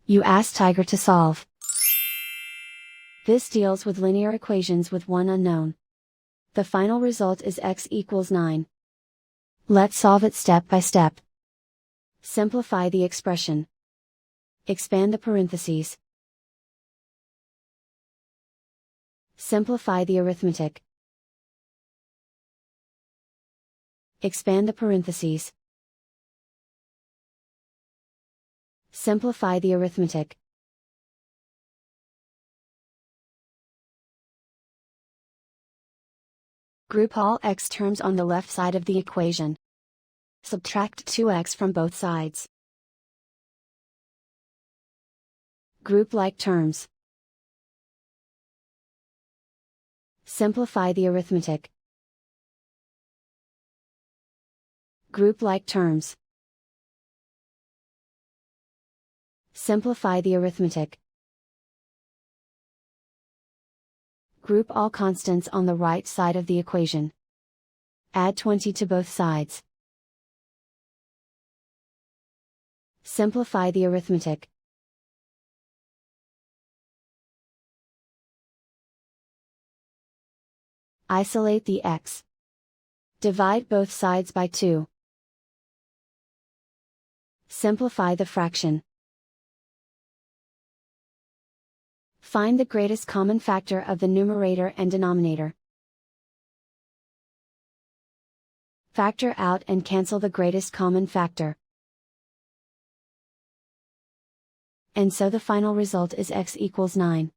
You ask Tiger to solve. This deals with linear equations with one unknown. The final result is x equals 9. Let's solve it step by step. Simplify the expression. Expand the parentheses. Simplify the arithmetic. Expand the parentheses. Simplify the arithmetic. Group all x terms on the left side of the equation. Subtract 2x from both sides. Group like terms. Simplify the arithmetic. Group like terms. Simplify the arithmetic. Group all constants on the right side of the equation. Add 20 to both sides. Simplify the arithmetic. Isolate the x. Divide both sides by 2. Simplify the fraction. Find the greatest common factor of the numerator and denominator. Factor out and cancel the greatest common factor. And so the final result is x equals 9.